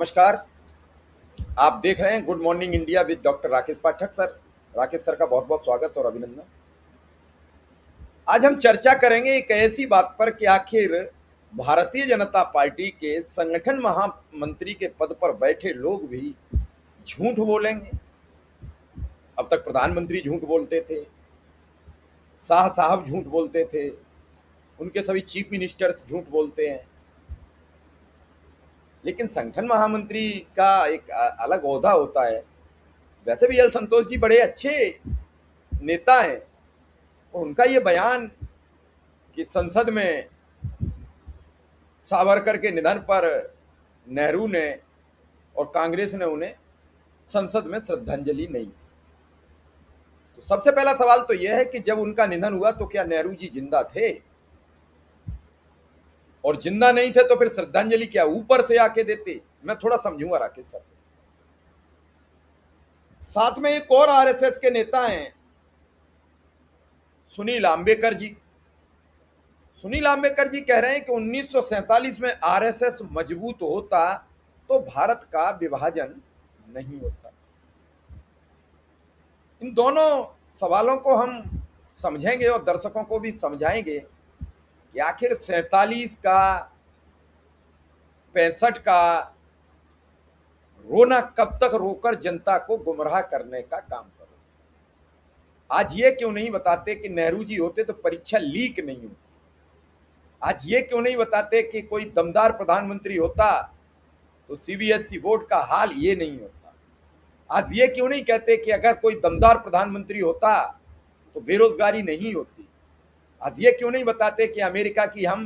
नमस्कार। आप देख रहे हैं good morning India with doctor Rakesh Pathak sir. Rakesh sir का बहुत बहुत स्वागत और अभिनंदन। आज हम चर्चा करेंगे एक ऐसी बात पर कि आखिर भारतीय जनता पार्टी के संगठन महामंत्री के पद पर बैठे लोग भी झूठ बोलेंगे। अब तक प्रधानमंत्री झूठ बोलते थे, शाह साहब झूठ बोलते थे, उनके सभी चीफ मिनिस्टर्स झूठ बोलते हैं, लेकिन संगठन महामंत्री का एक अलग ओहदा होता है। वैसे भी एल संतोष जी बड़े अच्छे नेता हैं और उनका ये बयान कि संसद में सावरकर के निधन पर नेहरू ने और कांग्रेस ने उन्हें संसद में श्रद्धांजलि नहीं दी, तो सबसे पहला सवाल तो यह है कि जब उनका निधन हुआ तो क्या नेहरू जी जिंदा थे? और जिंदा नहीं थे तो फिर श्रद्धांजलि क्या ऊपर से आके देते? मैं थोड़ा समझूंगा राकेश सर से। साथ में एक और आरएसएस के नेता हैं सुनील आंबेडकर जी। सुनील आंबेडकर जी कह रहे हैं कि 1947 में आरएसएस मजबूत होता तो भारत का विभाजन नहीं होता। इन दोनों सवालों को हम समझेंगे और दर्शकों को भी समझाएंगे कि आखिर 47 का 65 का रोना कब तक रोकर जनता को गुमराह करने का काम करो। आज ये क्यों नहीं बताते कि नेहरू जी होते तो परीक्षा लीक नहीं होती? आज ये क्यों नहीं बताते कि कोई दमदार प्रधानमंत्री होता तो सीबीएसई बोर्ड का हाल ये नहीं होता? आज ये क्यों नहीं कहते कि अगर कोई दमदार प्रधानमंत्री होता तो बेरोजगारी नहीं होती? आज ये क्यों नहीं बताते कि अमेरिका की हम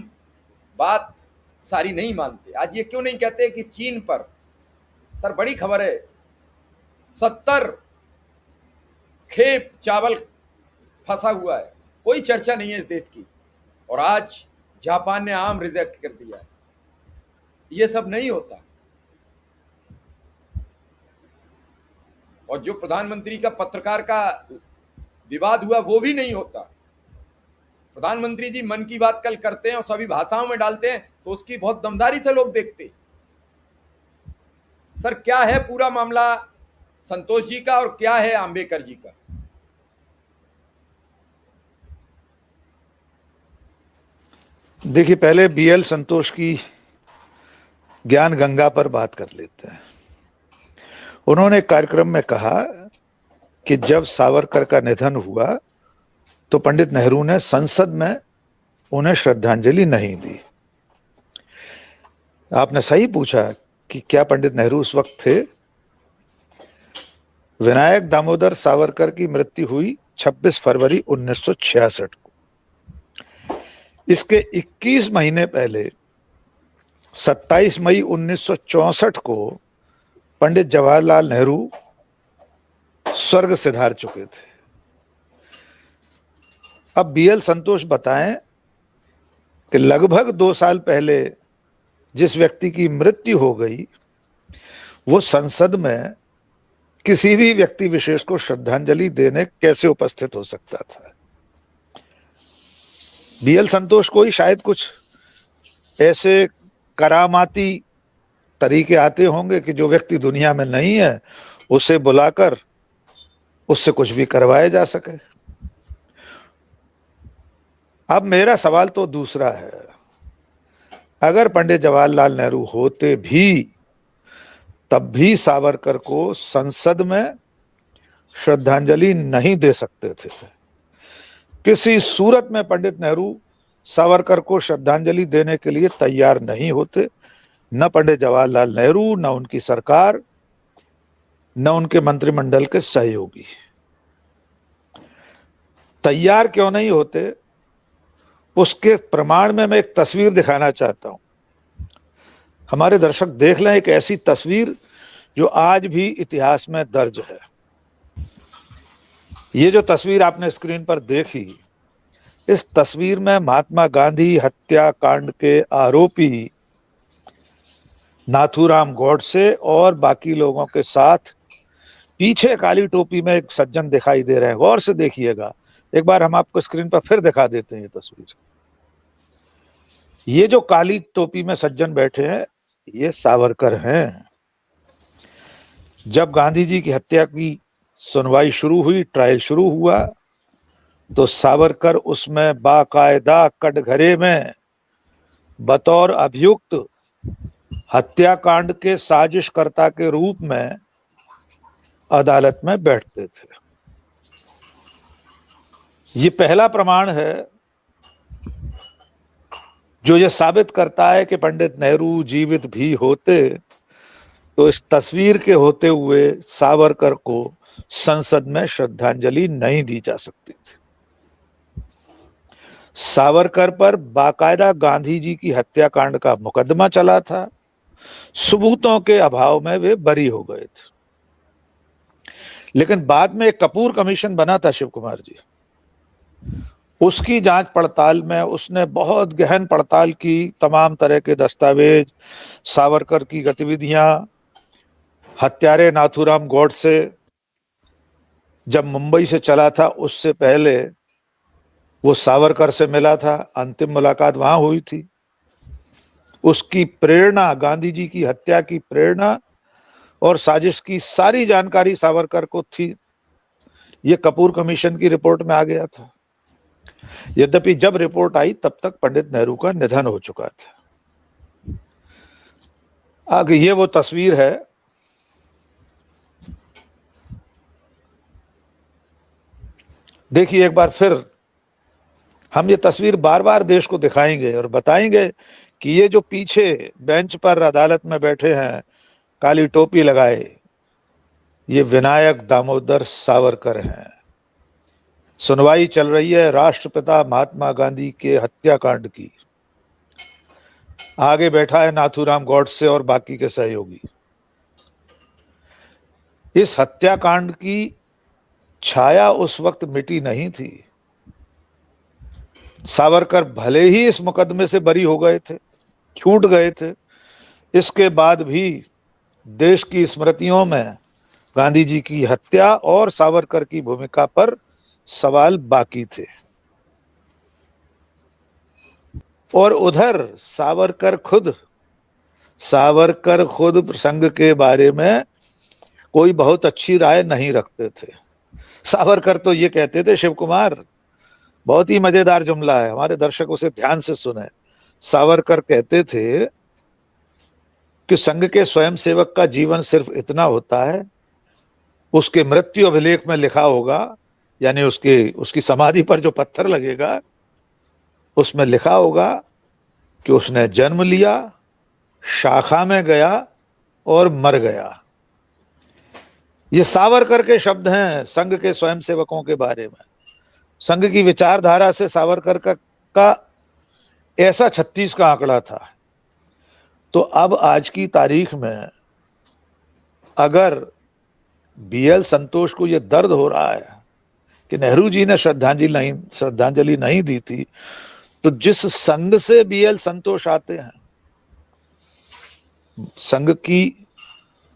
बात सारी नहीं मानते? आज ये क्यों नहीं कहते कि चीन पर, सर बड़ी खबर है, 70 खेप चावल फंसा हुआ है, कोई चर्चा नहीं है इस देश की, और आज जापान ने आम रिजेक्ट कर दिया है। ये सब नहीं होता। और जो प्रधानमंत्री का पत्रकार का विवाद हुआ वो भी नहीं होता। प्रधानमंत्री जी मन की बात कल करते हैं और सभी भाषाओं में डालते हैं तो उसकी बहुत दमदारी से लोग देखते। सर क्या है पूरा मामला संतोष जी का और क्या है आंबेडकर जी का? देखिए, पहले बीएल संतोष की ज्ञान गंगा पर बात कर लेते हैं। उन्होंने एक कार्यक्रम में कहा कि जब सावरकर का निधन हुआ तो पंडित नेहरू ने संसद में उन्हें श्रद्धांजलि नहीं दी। आपने सही पूछा कि क्या पंडित नेहरू उस वक्त थे? विनायक दामोदर सावरकर की मृत्यु हुई 26 फरवरी 1966 को। इसके 21 महीने पहले 27 मई 1964 को पंडित जवाहरलाल नेहरू स्वर्ग सिधार चुके थे। अब बीएल संतोष बताएं कि लगभग 2 साल पहले जिस व्यक्ति की मृत्यु हो गई वो संसद में किसी भी व्यक्ति विशेष को श्रद्धांजलि देने कैसे उपस्थित हो सकता था? बीएल संतोष को ही शायद कुछ ऐसे करामाती तरीके आते होंगे कि जो व्यक्ति दुनिया में नहीं है उसे बुलाकर उससे कुछ भी करवाया जा सके। अब मेरा सवाल तो दूसरा है, अगर पंडित जवाहरलाल नेहरू होते भी तब भी सावरकर को संसद में श्रद्धांजलि नहीं दे सकते थे। किसी सूरत में पंडित नेहरू सावरकर को श्रद्धांजलि देने के लिए तैयार नहीं होते। न पंडित जवाहरलाल नेहरू, न उनकी सरकार, न उनके मंत्रिमंडल के सहयोगी। तैयार क्यों नहीं होते उसके प्रमाण में मैं एक तस्वीर दिखाना चाहता हूं। हमारे दर्शक देख लें एक ऐसी तस्वीर जो आज भी इतिहास में दर्ज है। ये जो तस्वीर आपने स्क्रीन पर देखी, इस तस्वीर में महात्मा गांधी हत्याकांड के आरोपी नाथूराम गॉडसे और बाकी लोगों के साथ पीछे काली टोपी में एक सज्जन दिखाई दे रहे हैं। गौर से देखिएगा, एक बार हम आपको स्क्रीन पर फिर दिखा देते हैं ये तस्वीर। ये जो काली टोपी में सज्जन बैठे हैं ये सावरकर हैं। जब गांधी जी की हत्या की सुनवाई शुरू हुई, ट्रायल शुरू हुआ, तो सावरकर उसमें बाकायदा कटघरे में बतौर अभियुक्त हत्याकांड के साजिशकर्ता के रूप में अदालत में बैठते थे। ये पहला प्रमाण है जो ये साबित करता है कि पंडित नेहरू जीवित भी होते तो इस तस्वीर के होते हुए सावरकर को संसद में श्रद्धांजलि नहीं दी जा सकती थी। सावरकर पर बाकायदा गांधी जी की हत्याकांड का मुकदमा चला था, सबूतों के अभाव में वे बरी हो गए थे। लेकिन बाद में एक कपूर कमीशन बना था शिव कुमार जी, उसकी जांच पड़ताल में उसने बहुत गहन पड़ताल की, तमाम तरह के दस्तावेज, सावरकर की गतिविधियां, हत्यारे नाथूराम गॉडसे जब मुंबई से चला था उससे पहले वो सावरकर से मिला था, अंतिम मुलाकात वहां हुई थी। उसकी प्रेरणा, गांधी जी की हत्या की प्रेरणा और साजिश की सारी जानकारी सावरकर को थी। ये कपूर कमीशन की रिपोर्ट में आ गया था। यद्यपि जब रिपोर्ट आई तब तक पंडित नेहरू का निधन हो चुका था। आगे ये वो तस्वीर है, देखिए एक बार फिर हम ये तस्वीर बार बार देश को दिखाएंगे और बताएंगे कि ये जो पीछे बेंच पर अदालत में बैठे हैं काली टोपी लगाए, ये विनायक दामोदर सावरकर हैं। सुनवाई चल रही है राष्ट्रपिता महात्मा गांधी के हत्याकांड की। आगे बैठा है नाथूराम गॉडसे और बाकी के सहयोगी। इस हत्याकांड की छाया उस वक्त मिटी नहीं थी। सावरकर भले ही इस मुकदमे से बरी हो गए थे, छूट गए थे, इसके बाद भी देश की स्मृतियों में गांधी जी की हत्या और सावरकर की भूमिका पर सवाल बाकी थे। और उधर सावरकर खुद प्रसंग के बारे में कोई बहुत अच्छी राय नहीं रखते थे। सावरकर तो ये कहते थे, शिव कुमार, बहुत ही मजेदार जुमला है, हमारे दर्शक उसे ध्यान से सुने। सावरकर कहते थे कि संघ के स्वयंसेवक का जीवन सिर्फ इतना होता है, उसके मृत्यु अभिलेख में लिखा होगा, यानी उसकी समाधि पर जो पत्थर लगेगा उसमें लिखा होगा कि उसने जन्म लिया, शाखा में गया और मर गया। ये सावरकर के शब्द हैं संघ के स्वयंसेवकों के बारे में। संघ की विचारधारा से सावरकर का ऐसा 36 का आंकड़ा था। तो अब आज की तारीख में अगर बीएल संतोष को यह दर्द हो रहा है कि नेहरू जी ने श्रद्धांजलि नहीं दी थी, तो जिस संघ से बीएल संतोष आते हैं, संघ की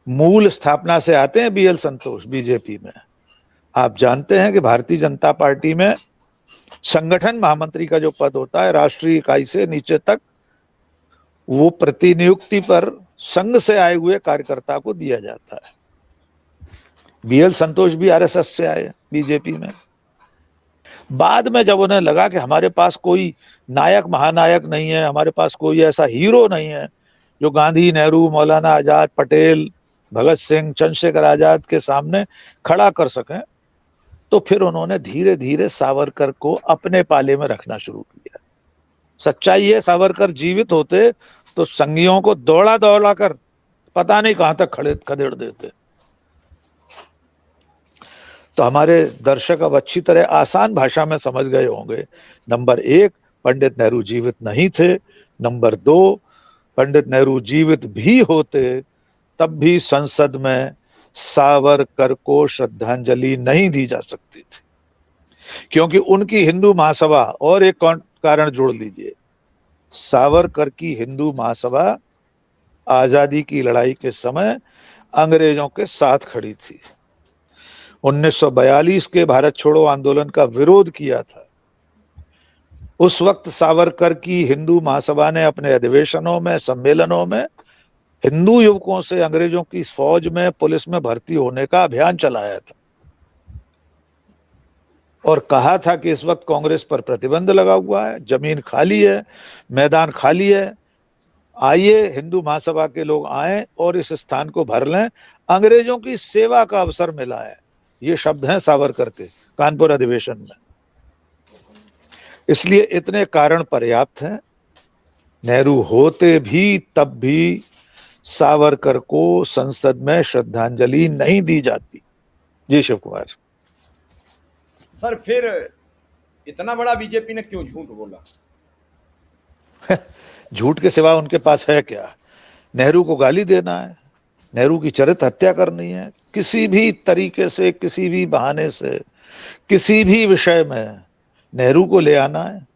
मूल स्थापना से आते हैं बीएल संतोष बीजेपी में। आप जानते हैं कि भारतीय जनता पार्टी में संगठन महामंत्री का जो पद होता है, राष्ट्रीय इकाई से नीचे तक, वो प्रतिनियुक्ति पर संघ से आए हुए कार्यकर्ता को दिया जाता है। बीएल संतोष भी आरएसएस से आए बीजेपी में। बाद में जब उन्हें लगा कि हमारे पास कोई नायक महानायक नहीं है, हमारे पास कोई ऐसा हीरो नहीं है जो गांधी, नेहरू, मौलाना आजाद, पटेल, भगत सिंह, चंद्रशेखर आजाद के सामने खड़ा कर सकें, तो फिर उन्होंने धीरे धीरे सावरकर को अपने पाले में रखना शुरू किया। सच्चाई है, सावरकर जीवित होते तो संघियों को दौड़ा दौड़ा कर पता नहीं कहां तक खदेड़ देते। तो हमारे दर्शक अब अच्छी तरह आसान भाषा में समझ गए होंगे। नंबर 1, पंडित नेहरू जीवित नहीं थे। नंबर 2, पंडित नेहरू जीवित भी होते तब भी संसद में सावरकर को श्रद्धांजलि नहीं दी जा सकती थी, क्योंकि उनकी हिंदू महासभा, और एक कारण जोड़ लीजिए, सावरकर की हिंदू महासभा आजादी की लड़ाई के समय अंग्रेजों के साथ खड़ी थी। 1942 के भारत छोड़ो आंदोलन का विरोध किया था। उस वक्त सावरकर की हिंदू महासभा ने अपने अधिवेशनों में, सम्मेलनों में हिंदू युवकों से अंग्रेजों की फौज में, पुलिस में भर्ती होने का अभियान चलाया था और कहा था कि इस वक्त कांग्रेस पर प्रतिबंध लगा हुआ है, जमीन खाली है, मैदान खाली है, आइए हिंदू महासभा के लोग आए और इस स्थान को भर लें, अंग्रेजों की सेवा का अवसर मिला है। ये शब्द हैं सावरकर के कानपुर अधिवेशन में। इसलिए इतने कारण पर्याप्त हैं। नेहरू होते भी तब भी सावरकर को संसद में श्रद्धांजलि नहीं दी जाती। जी शिव कुमार। सर फिर इतना बड़ा बीजेपी ने क्यों झूठ बोला? झूठ के सिवा उनके पास है क्या? नेहरू को गाली देना है, नेहरू की चरित्र हत्या करनी है, किसी भी तरीके से, किसी भी बहाने से, किसी भी विषय में नेहरू को ले आना है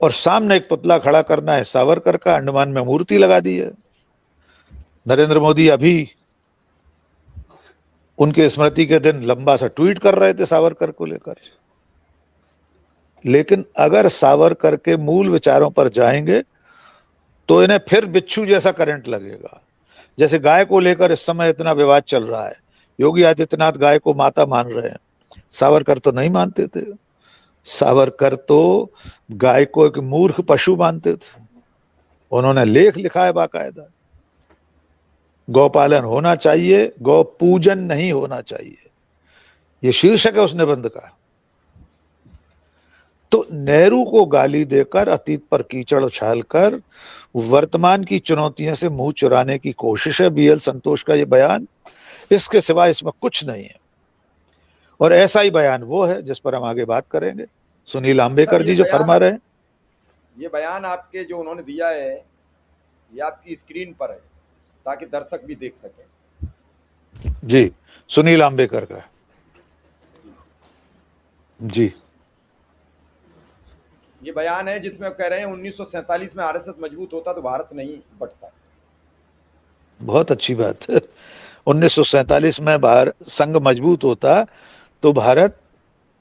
और सामने एक पुतला खड़ा करना है सावरकर का। अंडमान में मूर्ति लगा दी है। नरेंद्र मोदी अभी उनके स्मृति के दिन लंबा सा ट्वीट कर रहे थे सावरकर को लेकर। लेकिन अगर सावरकर के मूल विचारों पर जाएंगे तो इन्हें फिर बिच्छू जैसा करंट लगेगा। जैसे गाय को लेकर इस समय इतना विवाद चल रहा है, योगी आदित्यनाथ गाय को माता मान रहे हैं, सावरकर तो नहीं मानते थे। सावरकर तो गाय को एक मूर्ख पशु मानते थे। उन्होंने लेख लिखा है बाकायदा, गौपालन होना चाहिए, गौ पूजन नहीं होना चाहिए, ये शीर्षक है उस निबंध का। तो नेहरू को गाली देकर, अतीत पर कीचड़ उछालकर वर्तमान की चुनौतियों से मुंह चुराने की कोशिश है बीएल संतोष का ये बयान। इसके सिवा इसमें कुछ नहीं है। और ऐसा ही बयान वो है जिस पर हम आगे बात करेंगे। सुनील आंबेकर जी जो फरमा रहे हैं, ये बयान आपके जो उन्होंने दिया है ये आपकी स्क्रीन पर है ताकि दर्शक भी देख सके। जी सुनील आंबेकर का। जी ये बयान है जिसमें कह रहे हैं 1947 में आरएसएस मजबूत होता तो भारत नहीं बंटता। बहुत अच्छी बात है। 1947 में भारत संघ मजबूत होता तो भारत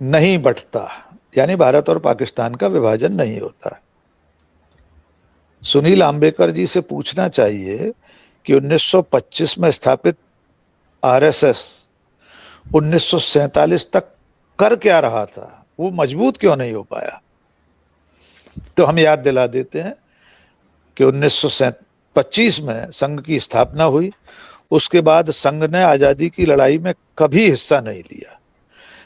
नहीं बंटता, यानी भारत और पाकिस्तान का विभाजन नहीं होता। सुनील आंबेकर जी से पूछना चाहिए कि 1925 में स्थापित आरएसएस 1947 तक कर क्या रहा था, वो मजबूत क्यों नहीं हो पाया। तो हम याद दिला देते हैं कि 1925 में संघ की स्थापना हुई। उसके बाद संघ ने आजादी की लड़ाई में कभी हिस्सा नहीं लिया।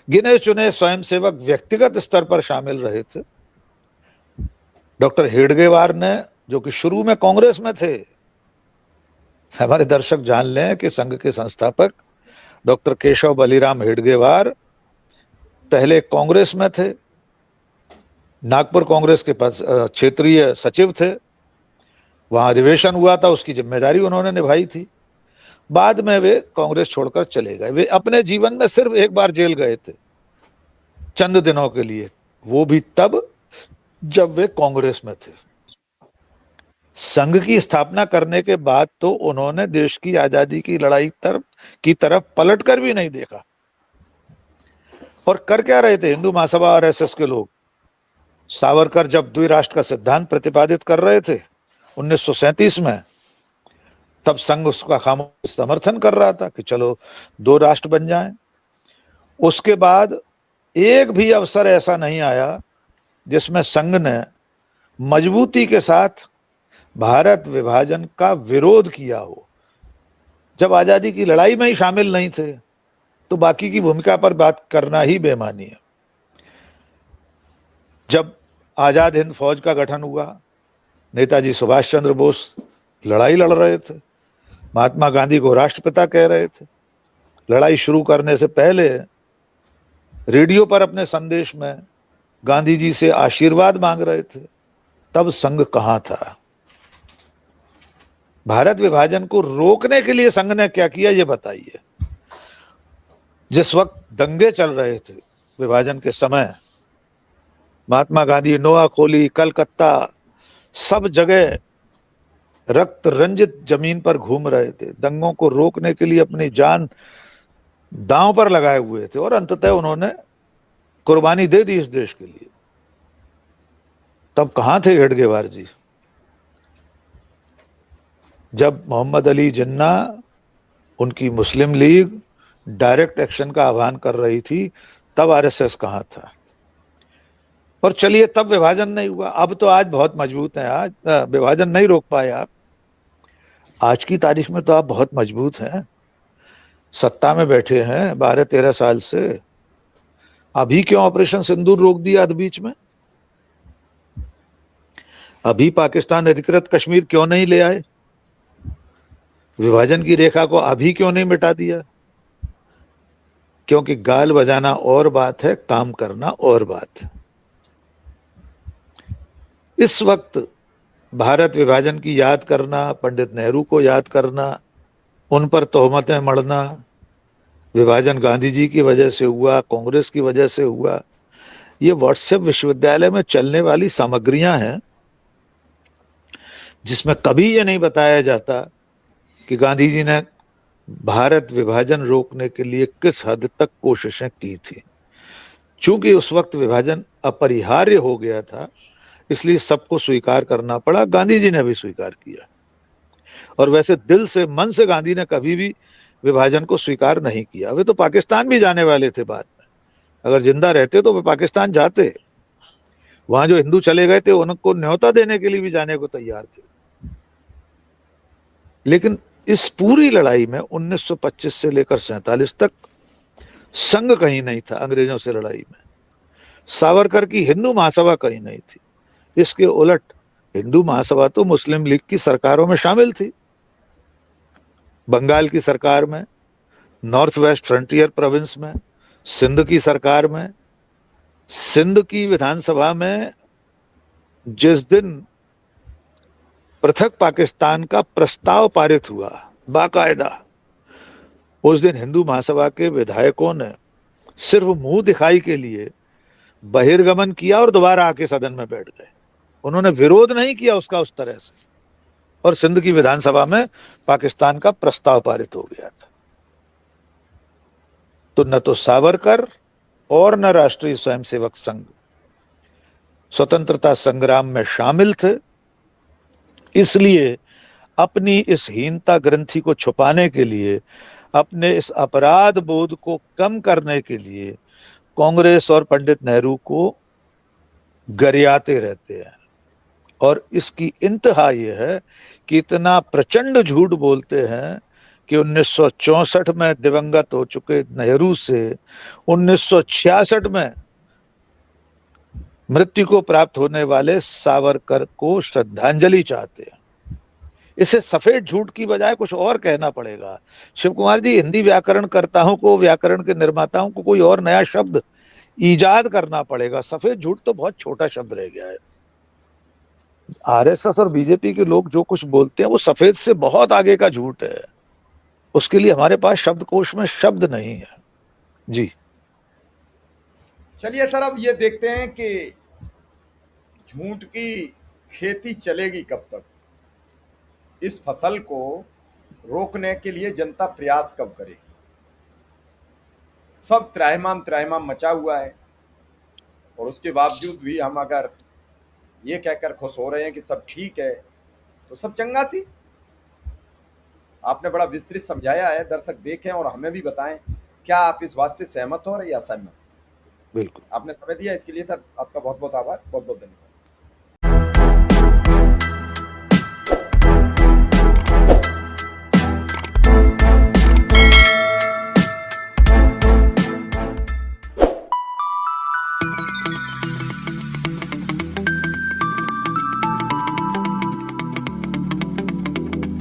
गिने चुने स्वयंसेवक व्यक्तिगत स्तर पर शामिल रहे थे। डॉक्टर हेडगेवार ने, जो कि शुरू में कांग्रेस में थे, हमारे दर्शक जान लें कि संघ के संस्थापक डॉक्टर केशव बलिराम हेडगेवार पहले कांग्रेस में थे, नागपुर कांग्रेस के क्षेत्रीय सचिव थे, वहां अधिवेशन हुआ था, उसकी जिम्मेदारी उन्होंने निभाई थी। बाद में वे कांग्रेस छोड़कर चले गए। वे अपने जीवन में सिर्फ एक बार जेल गए थे, चंद दिनों के लिए, वो भी तब जब वे कांग्रेस में थे। संघ की स्थापना करने के बाद तो उन्होंने देश की आजादी की लड़ाई की तरफ पलटकर भी नहीं देखा। और कर क्या रहे थे हिंदू महासभा और आरएसएस के लोग? सावरकर जब द्विराष्ट्र का सिद्धांत प्रतिपादित कर रहे थे 1937 में, तब संघ उसका खामोश समर्थन कर रहा था कि चलो 2 राष्ट्र बन जाएं। उसके बाद एक भी अवसर ऐसा नहीं आया जिसमें संघ ने मजबूती के साथ भारत विभाजन का विरोध किया हो। जब आजादी की लड़ाई में ही शामिल नहीं थे तो बाकी की भूमिका पर बात करना ही बेमानी है। जब आजाद हिंद फौज का गठन हुआ, नेताजी सुभाष चंद्र बोस लड़ाई लड़ रहे थे, महात्मा गांधी को राष्ट्रपिता कह रहे थे, लड़ाई शुरू करने से पहले रेडियो पर अपने संदेश में गांधी जी से आशीर्वाद मांग रहे थे, तब संघ कहां था? भारत विभाजन को रोकने के लिए संघ ने क्या किया, ये बताइए। जिस वक्त दंगे चल रहे थे विभाजन के समय, महात्मा गांधी नोआखोली, कलकत्ता, सब जगह रक्त रंजित जमीन पर घूम रहे थे, दंगों को रोकने के लिए अपनी जान दांव पर लगाए हुए थे और अंततः उन्होंने कुर्बानी दे दी इस देश के लिए। तब कहां थे हेडगेवार जी? जब मोहम्मद अली जिन्ना, उनकी मुस्लिम लीग डायरेक्ट एक्शन का आह्वान कर रही थी, तब आरएसएस कहाँ था। और चलिए तब विभाजन नहीं हुआ, अब तो आज बहुत मजबूत है, आज विभाजन नहीं रोक पाए आप। आज की तारीख में तो आप बहुत मजबूत हैं, सत्ता में बैठे हैं 12-13 साल से। अभी क्यों ऑपरेशन सिंदूर रोक दिया अध बीच में? अभी पाकिस्तान अधिकृत कश्मीर क्यों नहीं ले आए? विभाजन की रेखा को अभी क्यों नहीं मिटा दिया? क्योंकि गाल बजाना और बात है, काम करना और बात है। इस वक्त भारत विभाजन की याद करना, पंडित नेहरू को याद करना, उन पर तोहमतें मढ़ना, विभाजन गांधी जी की वजह से हुआ, कांग्रेस की वजह से हुआ, ये व्हाट्सएप विश्वविद्यालय में चलने वाली सामग्रियां हैं, जिसमें कभी ये नहीं बताया जाता कि गांधी जी ने भारत विभाजन रोकने के लिए किस हद तक कोशिशें की थी। चूंकि उस वक्त विभाजन अपरिहार्य हो गया था, इसलिए सबको स्वीकार करना पड़ा। गांधी जी ने भी स्वीकार किया, और वैसे दिल से, मन से गांधी ने कभी भी विभाजन को स्वीकार नहीं किया। वे तो पाकिस्तान भी जाने वाले थे बाद में, अगर जिंदा रहते तो वे पाकिस्तान जाते। वहां जो हिंदू चले गए थे उनको न्योता देने के लिए भी जाने को तैयार थे। लेकिन इस पूरी लड़ाई में 1925 से लेकर 47 तक संघ कहीं नहीं था। अंग्रेजों से लड़ाई में सावरकर की हिंदू महासभा कहीं नहीं थी। इसके उलट हिंदू महासभा तो मुस्लिम लीग की सरकारों में शामिल थी। बंगाल की सरकार में, नॉर्थ वेस्ट फ्रंटियर प्रोविंस में, सिंध की सरकार में, सिंध की विधानसभा में जिस दिन पृथक पाकिस्तान का प्रस्ताव पारित हुआ बाकायदा, उस दिन हिंदू महासभा के विधायकों ने सिर्फ मुंह दिखाई के लिए बहिर्गमन किया और दोबारा आके सदन में बैठ गए। उन्होंने विरोध नहीं किया उसका उस तरह से, और सिंध की विधानसभा में पाकिस्तान का प्रस्ताव पारित हो गया था। तो न तो सावरकर और न राष्ट्रीय स्वयंसेवक संघ स्वतंत्रता संग्राम में शामिल थे। इसलिए अपनी इस हीनता ग्रंथि को छुपाने के लिए, अपने इस अपराध बोध को कम करने के लिए कांग्रेस और पंडित नेहरू को गरियाते रहते हैं। और इसकी इंतहा यह है कि इतना प्रचंड झूठ बोलते हैं कि 1964 में दिवंगत हो चुके नेहरू से 1966 में मृत्यु को प्राप्त होने वाले सावरकर को श्रद्धांजलि चाहते हैं। इसे सफेद झूठ की बजाय कुछ और कहना पड़ेगा। शिव कुमार जी, हिंदी व्याकरणकर्ताओं को, व्याकरण के निर्माताओं को कोई और नया शब्द ईजाद करना पड़ेगा। सफेद झूठ तो बहुत छोटा शब्द रह गया है। आरएसएस और बीजेपी के लोग जो कुछ बोलते हैं वो सफेद से बहुत आगे का झूठ है। उसके लिए हमारे पास शब्दकोश में शब्द नहीं है। जी चलिए सर, अब ये देखते हैं कि झूठ की खेती चलेगी कब तक, इस फसल को रोकने के लिए जनता प्रयास कब करेगी। सब त्राहिमाम त्राहिमाम मचा हुआ है, और उसके बावजूद भी हम अगर ये कहकर खुश हो रहे हैं कि सब ठीक है, तो सब चंगा सी। आपने बड़ा विस्तृत समझाया है, दर्शक देखें और हमें भी बताएं, क्या आप इस बात से सहमत हो रहे या असहमत। बिल्कुल। आपने समय दिया इसके लिए सर, आपका बहुत बहुत आभार, बहुत बहुत धन्यवाद।